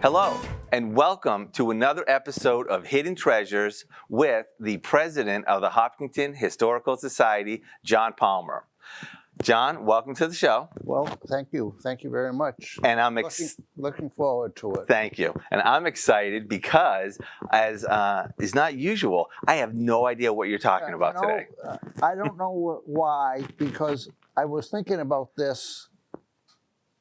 Hello, and welcome to another episode of Hidden Treasures with the president of the Hopkinton Historical Society, John Palmer. John, welcome to the show. Well, thank you. Thank you very much. And I'm looking forward to it. Thank you. And I'm excited because, as is not usual, I have no idea what you're talking about today. I don't know why, because I was thinking about this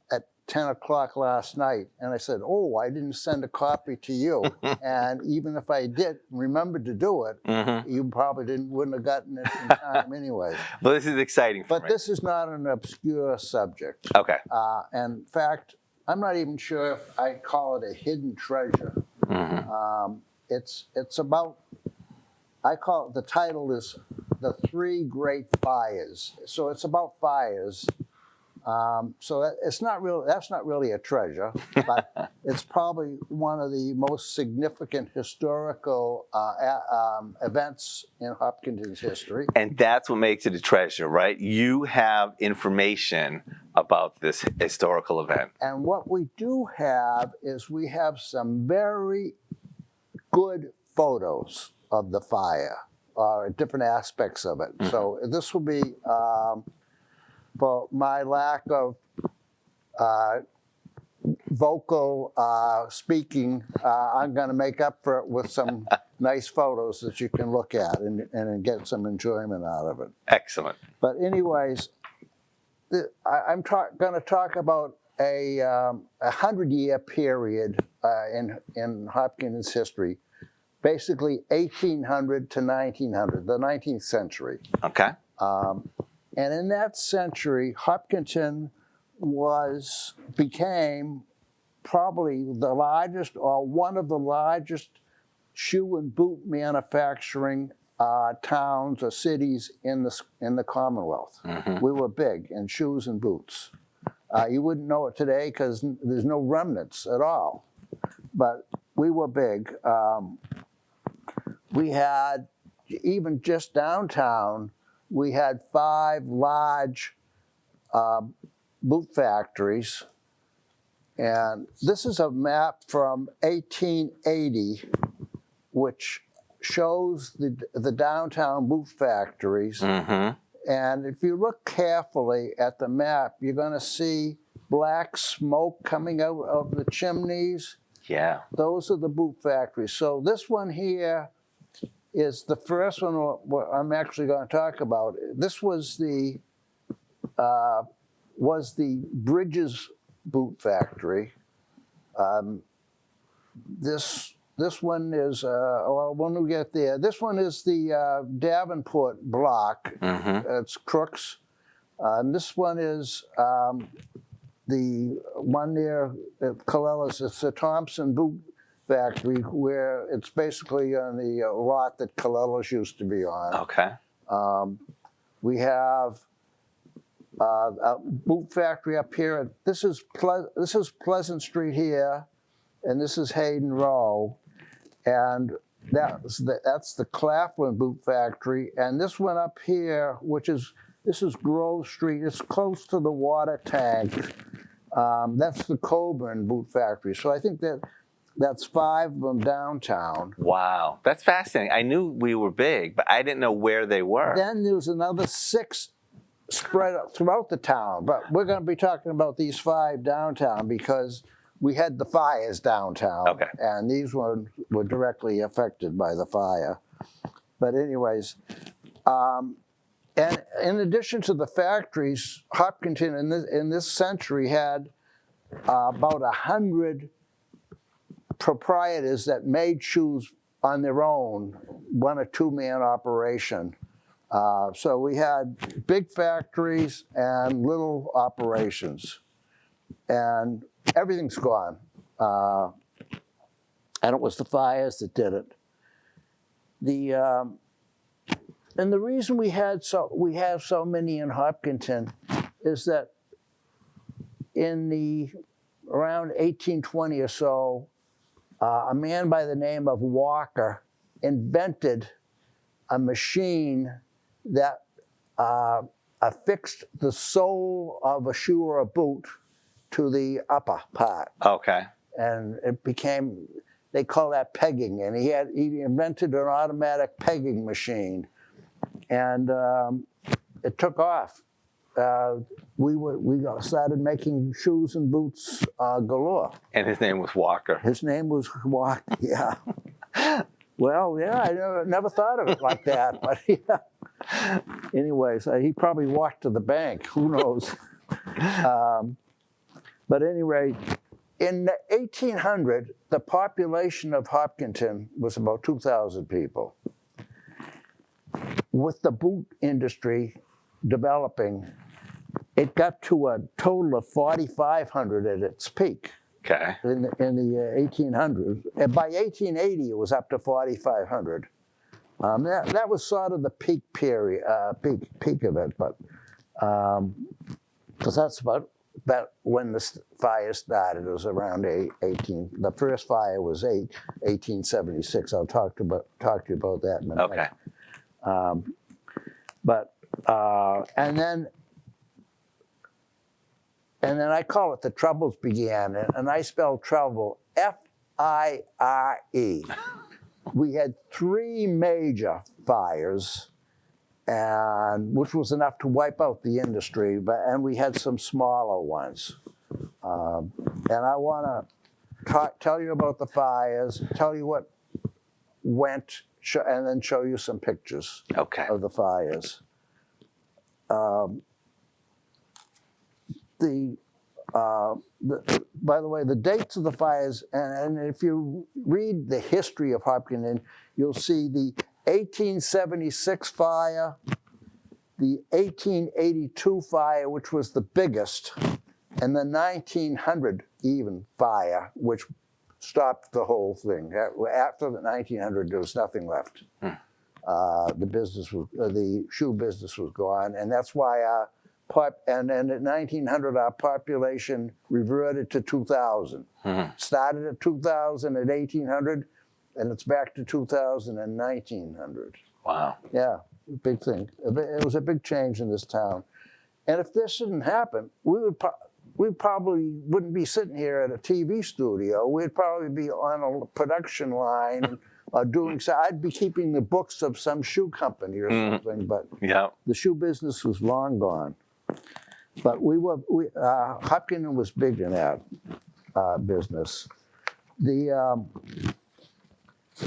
at 10 o'clock last night, and I said, oh, I didn't send a copy to you. And even if I did remember to do it, you probably wouldn't have gotten it in time anyways. Well, this is exciting for me. But this is not an obscure subject. Okay. And in fact, I'm not even sure if I call it a hidden treasure. It's about, I call it, the title is The Three Great Fires. So it's about fires. So that's not really a treasure, but it's probably one of the most significant historical events in Hopkinton's history. And that's what makes it a treasure, right? You have information about this historical event. And what we do have is we have some very good photos of the fire, different aspects of it. So this will be... for my lack of vocal speaking, I'm going to make up for it with some nice photos that you can look at and get some enjoyment out of it. Excellent. But anyways, I'm going to talk about a 100-year period in Hopkinton's history, basically 1800 to 1900, the 19th century. Okay. And in that century, Hopkinton became probably the largest or one of the largest shoe and boot manufacturing towns or cities in the Commonwealth. We were big in shoes and boots. You wouldn't know it today because there's no remnants at all. But we were big. We had, even just downtown, we had 5 large boot factories. And this is a map from 1880, which shows the downtown boot factories. And if you look carefully at the map, you're going to see black smoke coming out of the chimneys. Yeah. Those are the boot factories. So this one here is the first one I'm actually going to talk about. This was the Bridges boot factory. This one is well, when we get there, this one is the Davenport block. It's Crooks. And this one is the one near Colella's. It's the Thompson boot factory, where it's basically on the lot that Colella's used to be on. Okay. We have a boot factory up here. This is Pleasant Street here, and this is Hayden Row, and that's the Claflin boot factory. And this one up here, this is Grove Street. It's close to the water tank. That's the Coburn boot factory. So I think that's 5 of them downtown. Wow, that's fascinating. I knew we were big, but I didn't know where they were. Then there's another 6 spread out throughout the town, but we're going to be talking about these 5 downtown because we had the fires downtown. Okay. And these were directly affected by the fire. But anyways, and in addition to the factories, Hopkinton in this century had about 100 proprietors that made shoes on their own, 1 or 2 man operation. So we had big factories and little operations, and everything's gone. And it was the fires that did it. And the reason we have so many in Hopkinton is that in around 1820 or so, a man by the name of Walker invented a machine that affixed the sole of a shoe or a boot to the upper part. Okay. and it became, they call that pegging, and he invented an automatic pegging machine, and it took off. We started making shoes and boots galore. And his name was Walker. His name was Walker. Yeah. Well, yeah, I never thought of it like that, but yeah. Anyways, he probably walked to the bank. Who knows? But anyway, in 1800, the population of Hopkinton was about 2,000 people. With the boot industry developing, it got to a total of 4,500 at its peak. Okay. In the 1800s. And by 1880, it was up to 4,500. That was sort of the peak period, peak of it, but because that's about when the fire started. It was around 18. The first fire was 1876. I'll talk to you about that in a minute. Okay. And then I call it the troubles began, and I spell trouble F-I-R-E. We had 3 major fires, and which was enough to wipe out the industry, and we had some smaller ones. And I want to tell you about the fires, tell you what went, and then show you some pictures of the fires. By the way, the dates of the fires, and if you read the history of Hopkinton, you'll see the 1876 fire, the 1882 fire, which was the biggest, and the 1900 even fire, which stopped the whole thing. After the 1900, there was nothing left. The shoe business was gone, and that's why and then at 1900, our population reverted to 2,000. Started at 2,000 at 1800, and it's back to 2,000 in 1900. Wow. Yeah, big thing. It was a big change in this town. And if this didn't happen, we probably wouldn't be sitting here at a TV studio. We'd probably be on a production line doing so. I'd be keeping the books of some shoe company or something, but the shoe business was long gone. But Hopkinton was big in that business.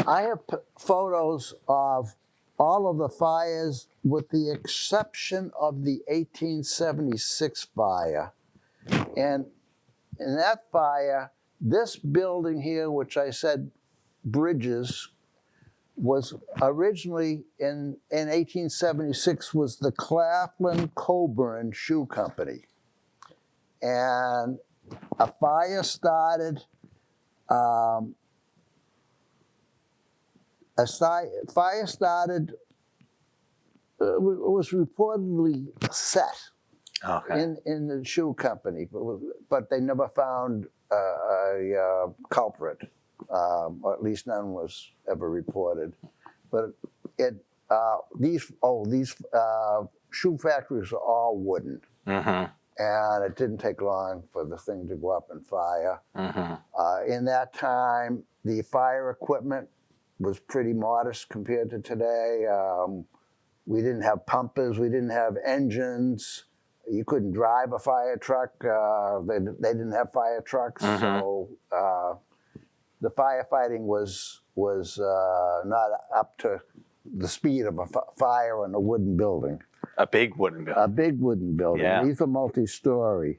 I have photos of all of the fires with the exception of the 1876 fire. And in that fire, this building here, which I said Bridges, was originally in 1876 was the Claflin Coburn Shoe Company. And a fire started, it was reportedly set in the shoe company, but they never found a culprit. Or at least none was ever reported. But these shoe factories are all wooden, and it didn't take long for the thing to go up in fire. In that time, the fire equipment was pretty modest compared to today. We didn't have pumpers, we didn't have engines. You couldn't drive a fire truck. They didn't have fire trucks, so. The firefighting was not up to the speed of a fire in a wooden building. A big wooden building. A big wooden building. Yeah. These are multi-story.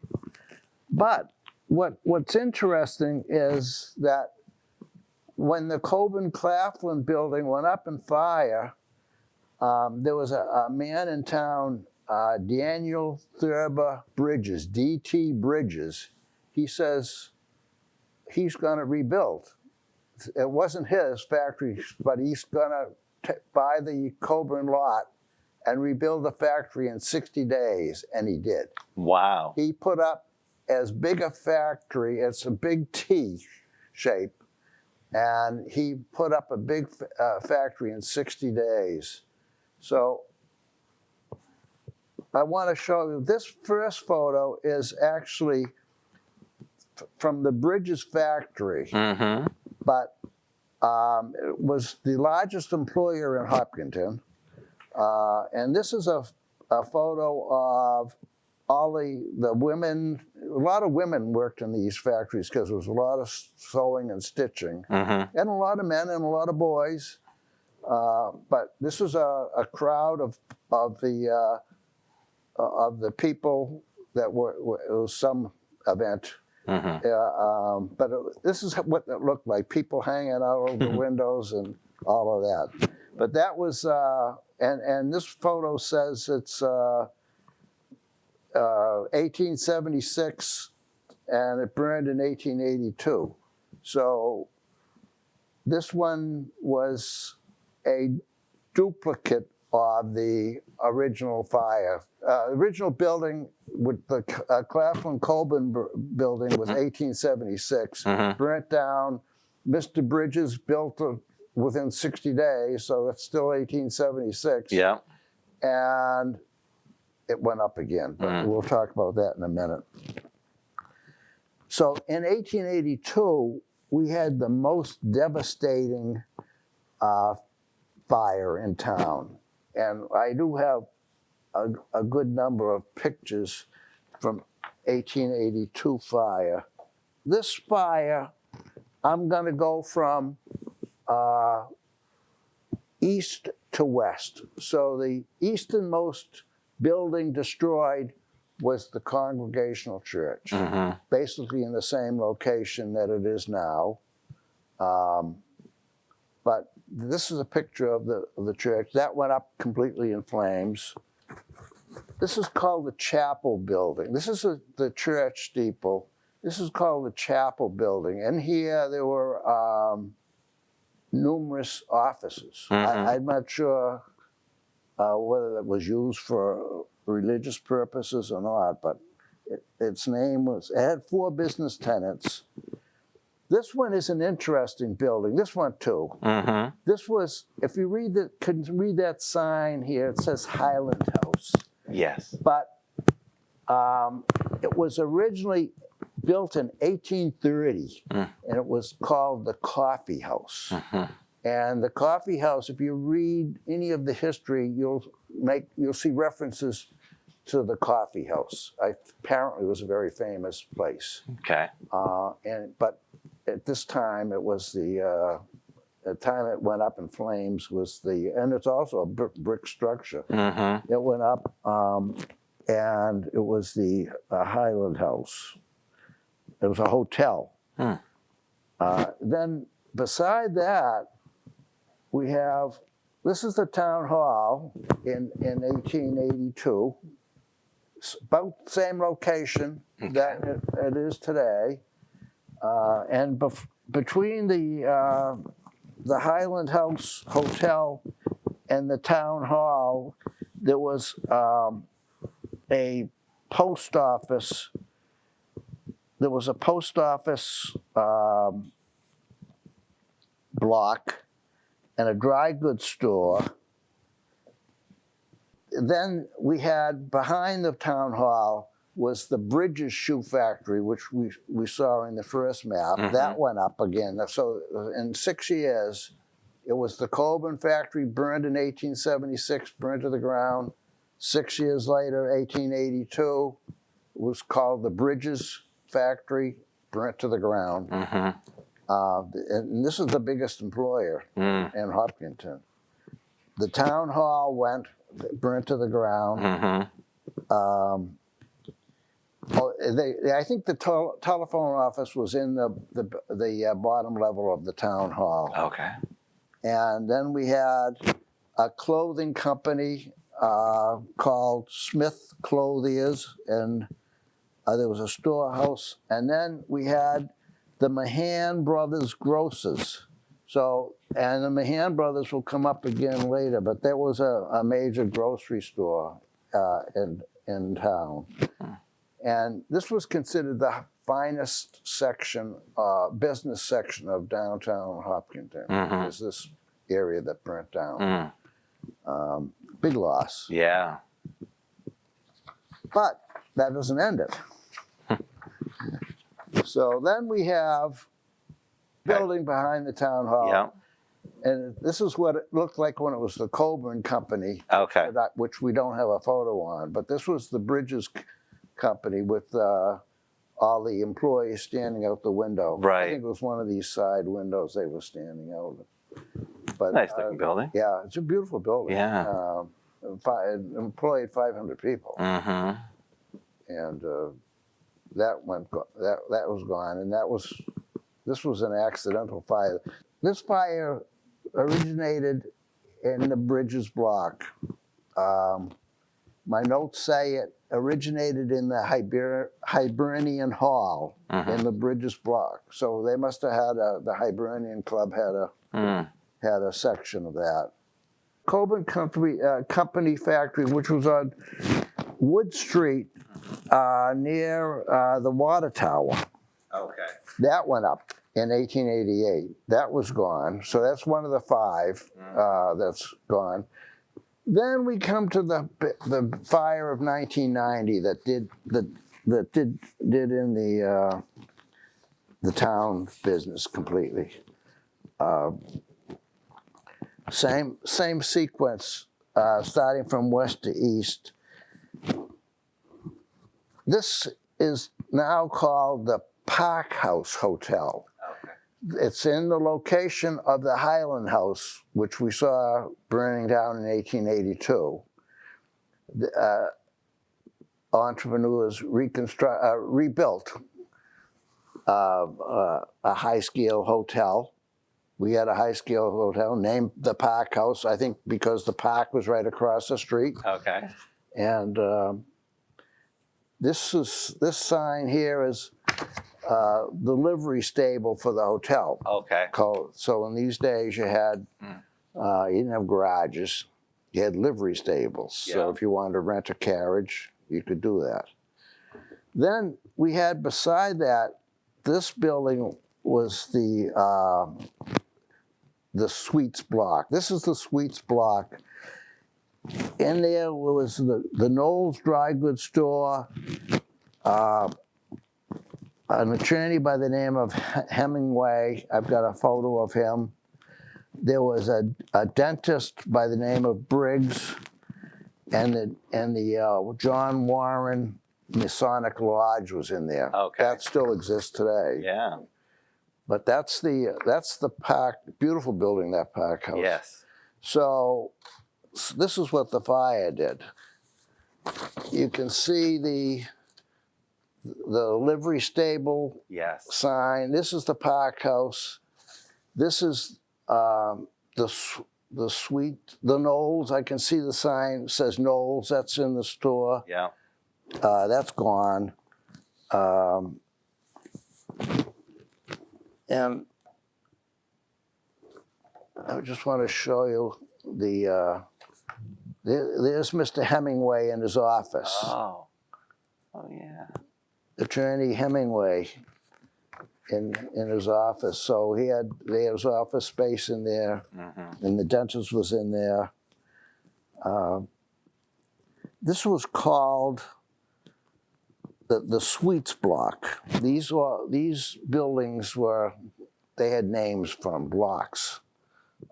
But what's interesting is that when the Coburn Claflin building went up in fire, there was a man in town, Daniel Thurber Bridges, D.T. Bridges. He says he's going to rebuild. It wasn't his factory, but he's going to buy the Coburn lot and rebuild the factory in 60 days, and he did. Wow. He put up as big a factory, it's a big T shape, and he put up a big factory in 60 days. So I want to show you, this first photo is actually from the Bridges factory, Mm-hmm. but it was the largest employer in Hopkinton. And this is a photo of all the women. A lot of women worked in these factories because there was a lot of sewing and stitching, Mm-hmm. and a lot of men and a lot of boys. But this was a crowd of the people that were, it was some event. Mm-hmm. But this is what it looked like, people hanging out over the windows and all of that. But that was, and this photo says it's 1876 and it burned in 1882. So this one was a duplicate of the original fire. Original building with the Claflin Colburn building was 1876, burnt down. Mr. Bridges built it within 60 days, so it's still 1876. Yeah. And it went up again, but we'll talk about that in a minute. So in 1882, we had the most devastating fire in town. And I do have a good number of pictures from 1882 fire. This fire, I'm going to go from east to west. So the easternmost building destroyed was the Congregational Church, basically in the same location that it is now. But this is a picture of the church. That went up completely in flames. This is called the chapel building. This is the church steeple. This is called the chapel building. And here there were numerous offices. I'm not sure whether that was used for religious purposes or not, but its name was, it had 4 business tenants. This one is an interesting building. This one too. This was, if you can read that sign here, it says Highland House. Yes. But it was originally built in 1830, and it was called the Coffee House. And the Coffee House, if you read any of the history, you'll see references to the Coffee House. Apparently, it was a very famous place. Okay. But at this time, it was the time it went up in flames was and it's also a brick structure. It went up, and it was the Highland House. It was a hotel. Then beside that, we have, this is the town hall in 1882. It's about the same location that it is today. And between the Highland House Hotel and the town hall, there was a post office. There was a post office block and a dry goods store. Then we had, behind the town hall was the Bridges shoe factory, which we saw in the first map. That went up again. So in 6 years, it was the Colburn factory, burned in 1876, burned to the ground. 6 years later, 1882, it was called the Bridges factory, burnt to the ground. And this is the biggest employer in Hopkinton. The town hall burnt to the ground. I think the telephone office was in the bottom level of the town hall. Okay. And then we had a clothing company called Smith Clothiers, and there was a storehouse. And then we had the Mahan Brothers Grocers. And the Mahan Brothers will come up again later, but there was a major grocery store in town. And this was considered the finest section, business section of downtown Hopkinton. Is this area that burnt down. Big loss. Yeah. But that doesn't end it. So then we have building behind the town hall. Yeah. And this is what it looked like when it was the Coburn Company, Okay. which we don't have a photo on. But this was the Bridges Company with all the employees standing out the window. Right. I think it was one of these side windows they were standing out. But Nice looking building. yeah, it's a beautiful building. Yeah. It employed 500 people, Mm-hmm. and that was gone. And this was an accidental fire. This fire originated in the Bridges block. My notes say it originated in the Hibernian Hall in the Bridges block. So they must have had the Hibernian Club had a section of that. Coburn Company Factory, which was on Wood Street near the water tower. Okay. That went up in 1888. That was gone. So that's one of the 5 that's gone. Then we come to the fire of 1990 that did in the town business completely. Same sequence, starting from west to east. This is now called the Park House Hotel. Okay. It's in the location of the Highland House, which we saw burning down in 1882. The entrepreneurs rebuilt a high-scale hotel. We had a high-scale hotel named the Park House, I think because the park was right across the street. Okay. And this sign here is the livery stable for the hotel. Okay. So in these days you didn't have garages, you had livery stables. Yeah. So if you wanted to rent a carriage, you could do that. Then we had beside that, this building was the Sweets block. This is the Sweets block. In there was the Knowles dry goods store, an attorney by the name of Hemingway. I've got a photo of him. There was a dentist by the name of Briggs, and the John Warren Masonic Lodge was in there. Okay. That still exists today. Yeah. But that's the park, beautiful building, that Park House. Yes. So this is what the fire did. You can see the livery stable sign. This is the Park House. This is the Knowles. I can see the sign. It says Knowles. That's in the store. Yeah. That's gone. And I just want to show you there's Mr. Hemingway in his office. Oh yeah. Attorney Hemingway in his office. So they had his office space in there, and the dentist was in there. This was called the Sweets block. These buildings they had names from blocks.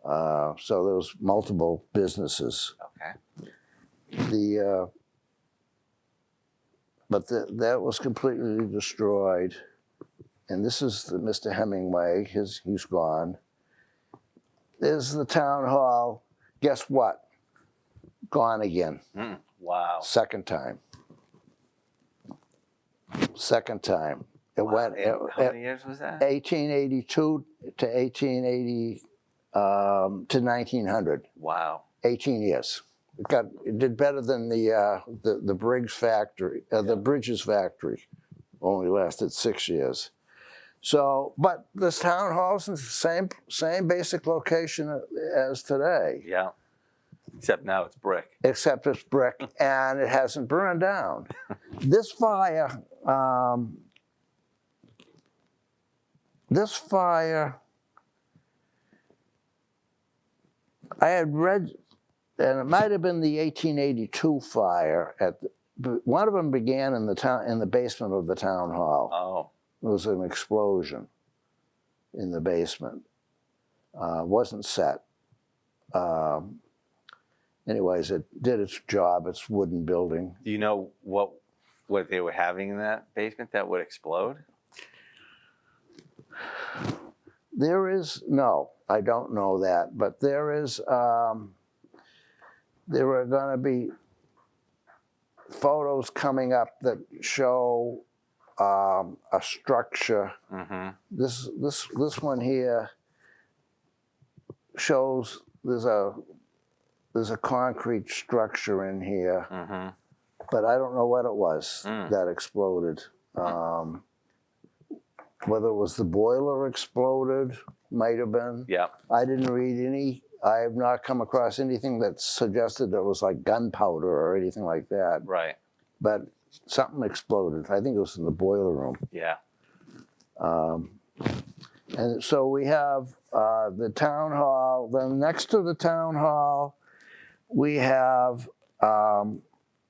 So there was multiple businesses. Okay. But that was completely destroyed. And this is Mr. Hemingway. He's gone. There's the town hall. Guess what? Gone again. Wow. Second time. It went. How many years was that? 1882 to 1880 to 1900. Wow. 18 years. It did better than the Briggs factory. The Bridges factory only lasted 6 years. So, but this town hall is the same basic location as today. Yeah. Except now it's brick. Except it's brick, and it hasn't burned down. This fire, I had read, and it might have been the 1882 fire. One of them began in the basement of the town hall. Oh. was an explosion in the basement. Wasn't set. Anyways, it did its job. It's a wooden building. Do you know what they were having in that basement that would explode? No, I don't know that, but there are going to be photos coming up that show a structure. Mm-hmm. This one here shows there's a concrete structure in here, Mm-hmm. but I don't know what it was that exploded. Whether it was the boiler exploded, might have been. Yeah. I didn't read any. I have not come across anything that suggested it was like gunpowder or anything like that. Right. But something exploded. I think it was in the boiler room. Yeah. And so we have the town hall. Then next to the town hall, we have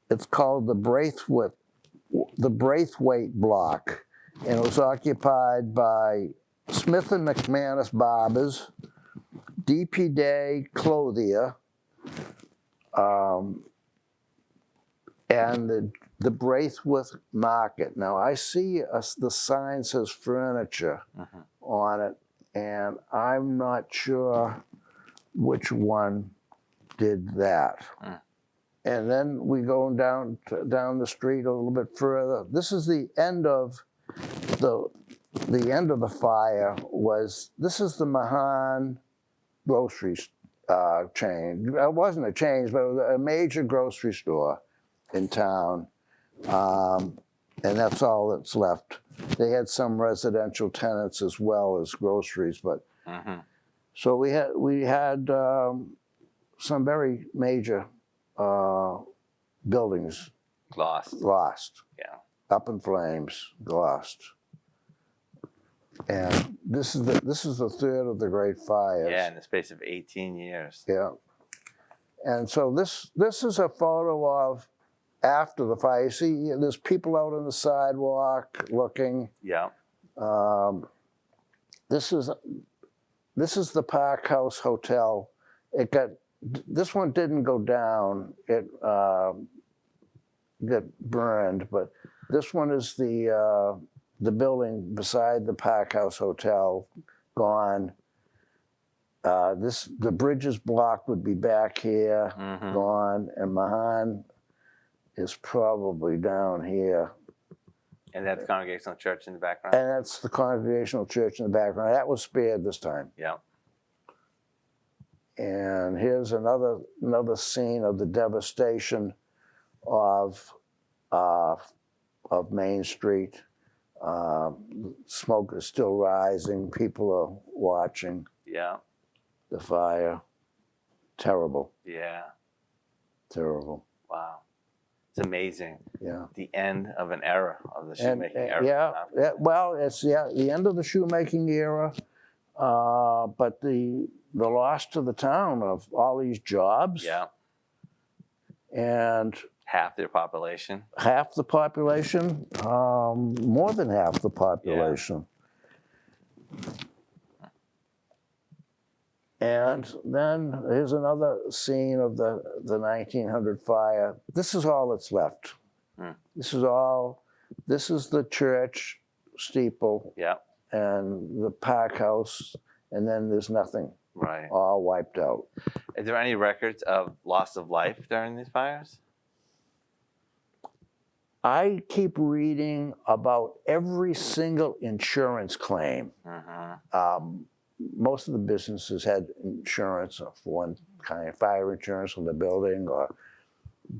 it's called the Braithwaite block, and it was occupied by Smith and McManus Barbers, D.P. Day Clothier, and the Braithwaite Market. Now I see the sign says furniture on it, and I'm not sure which one did that. And then we go down the street a little bit further. This is the end of the end of the fire. This is the Mahan grocery chain. It wasn't a chain, but it was a major grocery store in town, and that's all that's left. They had some residential tenants as well as groceries, but so we had some very major buildings lost. Yeah. Up in flames, lost. And this is the third of the great fires. Yeah, in the space of 18 years. Yeah. And so this is a photo of after the fire. You see, there's people out on the sidewalk looking. Yeah. This is the Park House Hotel. This one didn't go down. It got burned, but this one is the building beside the Park House Hotel, gone. The Bridges block would be back here, gone, and Mahan is probably down here. And that's Congregational Church in the background? And that's the Congregational Church in the background. That was spared this time. Yeah. And here's another scene of the devastation of Main Street. Smoke is still rising. People are watching. Yeah. The fire. Terrible. Yeah. Terrible. Wow. It's amazing. Yeah. The end of an era, of the shoemaking era. Yeah. Well, it's the end of the shoemaking era, but the loss to the town of all these jobs. Yeah. And half their population. Half the population, more than half the population. Yeah. And then here's another scene of the 1900 fire. This is all that's left. This is the church steeple. Yeah. And the Park House, and then there's nothing. Right. All wiped out. Is there any records of loss of life during these fires? I keep reading about every single insurance claim. Most of the businesses had insurance of one kind, fire insurance on the building or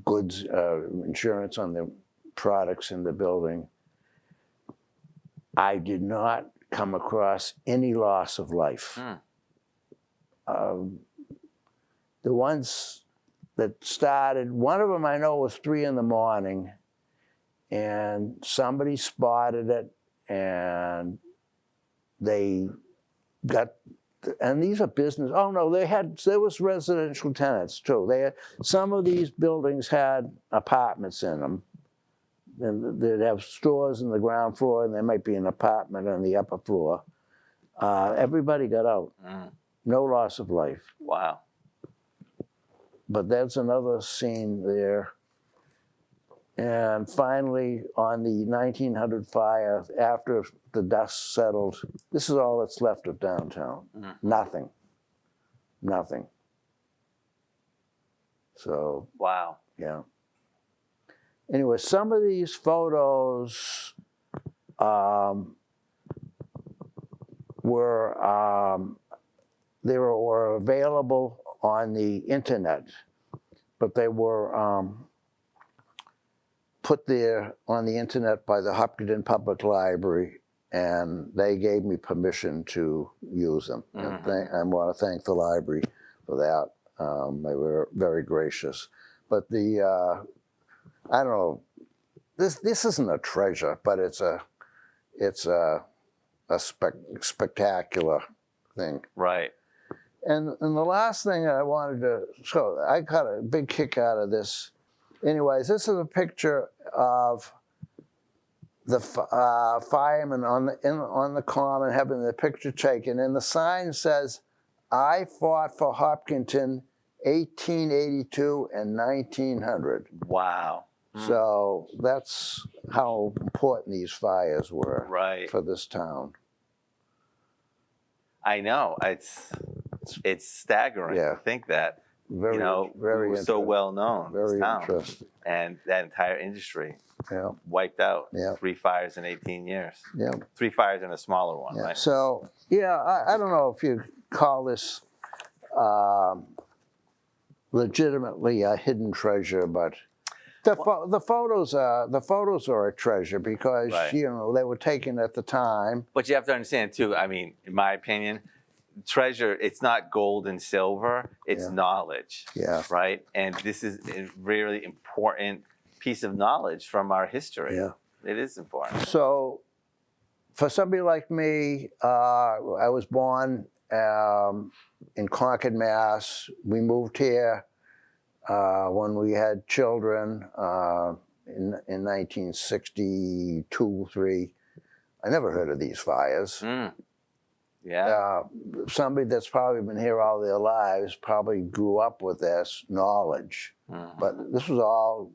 goods insurance on the products in the building. I did not come across any loss of life. The ones that started, one of them I know was 3 a.m, and somebody spotted it, and they got, and these are business. Oh no, there was residential tenants too. Some of these buildings had apartments in them, and they'd have stores in the ground floor, and there might be an apartment on the upper floor. Everybody got out. No loss of life. Wow. But that's another scene there. And finally, on the 1900 fire, after the dust settled, this is all that's left of downtown. Nothing. Nothing. So, Wow. yeah. Anyway, some of these photos were available on the internet, but they were put there on the internet by the Hopkinton Public Library, and they gave me permission to use them. And I want to thank the library for that. They were very gracious. But I don't know, this isn't a treasure, but it's a spectacular thing. Right. And the last thing I wanted to show, I got a big kick out of this. Anyways, this is a picture of the firemen on the common having the picture taken, and the sign says, "I fought for Hopkinton, 1882 and 1900." Wow. So that's how important these fires were for this town. I know. It's staggering to think that, very, very we were so well known, very this town, interesting. and that entire industry wiped out. Yeah. 3 fires in 18 years. Yeah. 3 fires in a smaller one, right? So, yeah, I don't know if you call this legitimately a hidden treasure, but the photos are a treasure because they were taken at the time. But you have to understand too. I mean, in my opinion, treasure, it's not gold and silver, it's knowledge. Yeah. Right? And this is a really important piece of knowledge from our history. Yeah. It is important. So for somebody like me, I was born in Concord, Mass. We moved here when we had children in 1962, 3. I never heard of these fires. Yeah. Somebody that's probably been here all their lives probably grew up with this knowledge. But this was all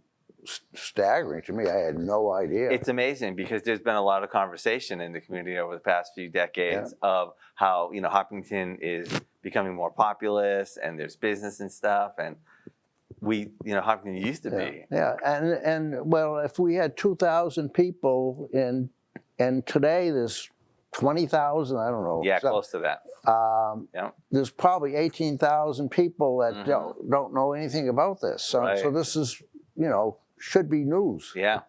staggering to me. I had no idea. It's amazing because there's been a lot of conversation in the community over the past few decades of how, Hopkinton is becoming more populous and there's business and stuff, and Hopkinton used to be. Yeah, and well, if we had 2,000 people and today there's 20,000, I don't know. Yeah, close to that. There's probably 18,000 people that don't know anything about this. So this is, should be news. Yeah.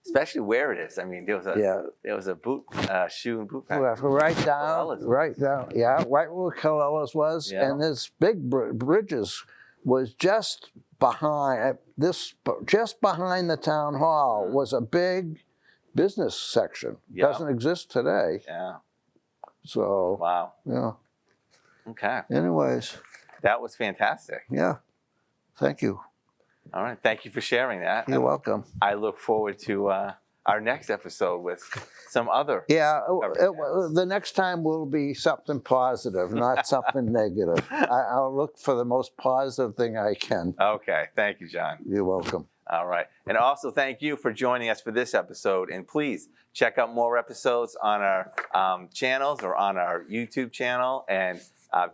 Especially where it is. I mean, there was a shoe and boot factory. Right down, right where Calella's was, and this big bridges was just behind the town hall was a big business section. Doesn't exist today. Yeah. So. Wow. Yeah. Okay. Anyways. That was fantastic. Yeah. Thank you. All right. Thank you for sharing that. You're welcome. I look forward to our next episode with some other. Yeah. The next time will be something positive, not something negative. I'll look for the most positive thing I can. Okay. Thank you, John. You're welcome. All right. And also thank you for joining us for this episode. And please check out more episodes on our channels or on our YouTube channel, and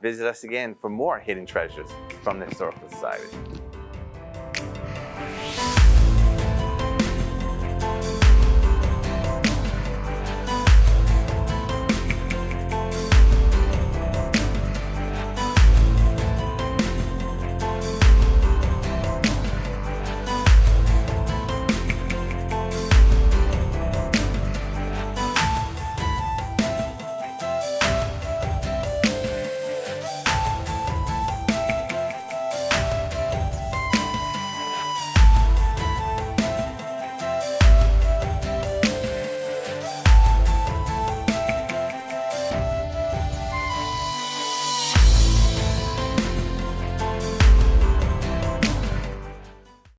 visit us again for more hidden treasures from the Historical Society.